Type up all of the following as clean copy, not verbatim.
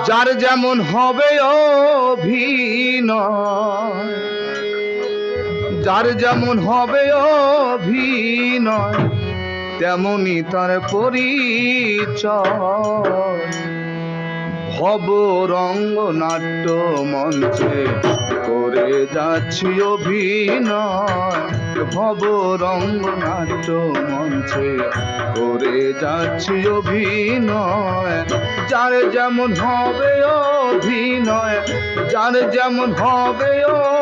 যার যেমন হবে অভিনয়, যার যেমন হবে অভিনয়, তেমনি তার পরিচয়। ভব রঙ্গনাট্য মঞ্চে করে যাচ্ছি অভিনয়, ভব রঙ্গনাট্য মঞ্চে করে যাচ্ছি অভিনয়। যার যেমন হবে অভিনয়, যার যেমন হবে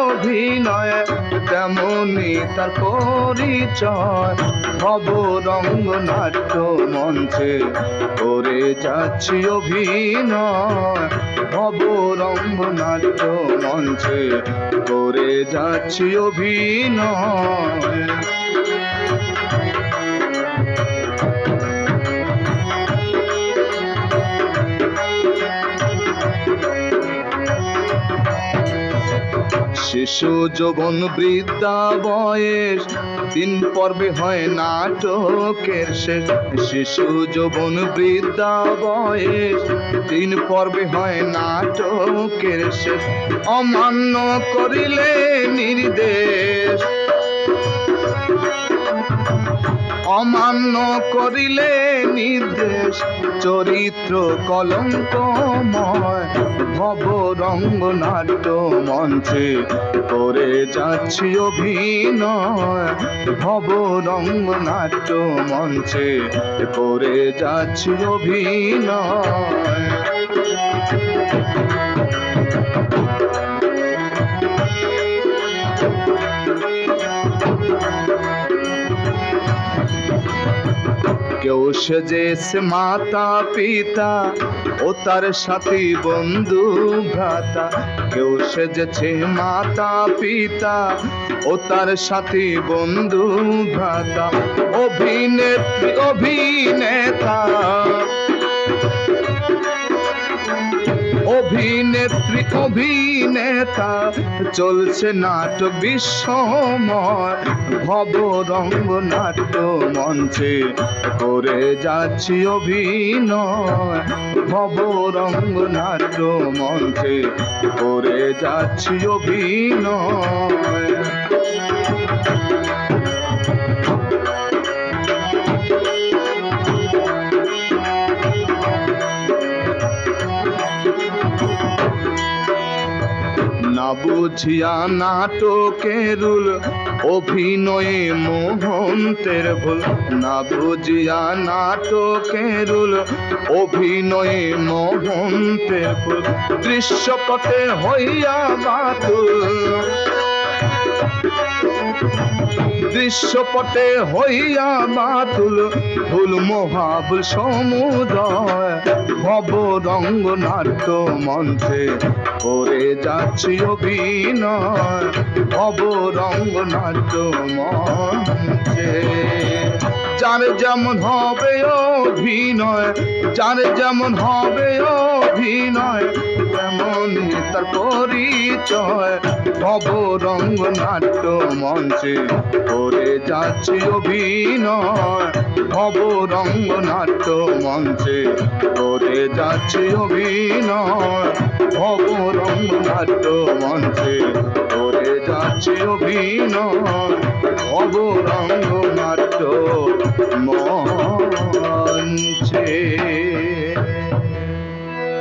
অভিনয়, তেমনি তার পরিচয়। ভব রঙ্গনাট্য মঞ্চে করে যাচ্ছি অভিনয়, ভব রঙ্গনাট্য মঞ্চে করে যাচ্ছি অভিনয়। শিশু যৌবন বৃদ্ধা বয়স, 3 পর্বে হয় নাটকের শেষ। শিশু যৌবন বৃদ্ধা বয়স, 3 পর্বে হয় নাটকের শেষ। অমান্য করিলে নির্দেশ, অমান্য করিলে নির্দেশ, চরিত্র কলঙ্কময়। ভব রঙ্গনাট্য মঞ্চে করে যাচ্ছি অভিনয়, ভব রঙ্গনাট্য মঞ্চে করে যাচ্ছি অভিনয়। কেউ সেজেছে মাতা পিতা ও তার সাথী বন্ধু ভ্রাতা, কেউ সেজেছে মাতা পিতা ও তার সাথী বন্ধু ভ্রাতা। অভিনেত্রী অভিনেতা, অভিনেত্রী অভিনেতা, চলছে নাটক বিশ্বময়। ভব রঙ্গনাট্য মঞ্চে করে যাচ্ছি অভিনয়, ভব রঙ্গনাট্য মঞ্চে করে যাচ্ছি অভিনয়। না বুঝিয়া নাটকের রুল, অভিনয়ে মোহন্তের ভুল। না বুঝিয়া নাটকের রুল, অভিনয়ে মোহন্তের ভুল। দৃশ্যপটে হইয়া বাতুল, দৃশ্যপটে হইয়া বাতুল, ভুল মহাভুল সমুদয়। ভব রঙ্গনাট্য মঞ্চে করে যাচ্ছি অভিনয়, ভব রঙ্গনাট্য মঞ্চে। যার যেমন হবে অভিনয়, যার যেমন হবে অভিনয়, তেমনি তার পরিচয়। ভব রঙ্গনাট্য মঞ্চে করে যাচ্ছি অভিনয়, ভব রঙ্গনাট্য মঞ্চে করে যাচ্ছি অভিনয়, ভব রঙ্গনাট্য মঞ্চে করে যাচ্ছি অভিনয়, ভব রঙ্গনাট্য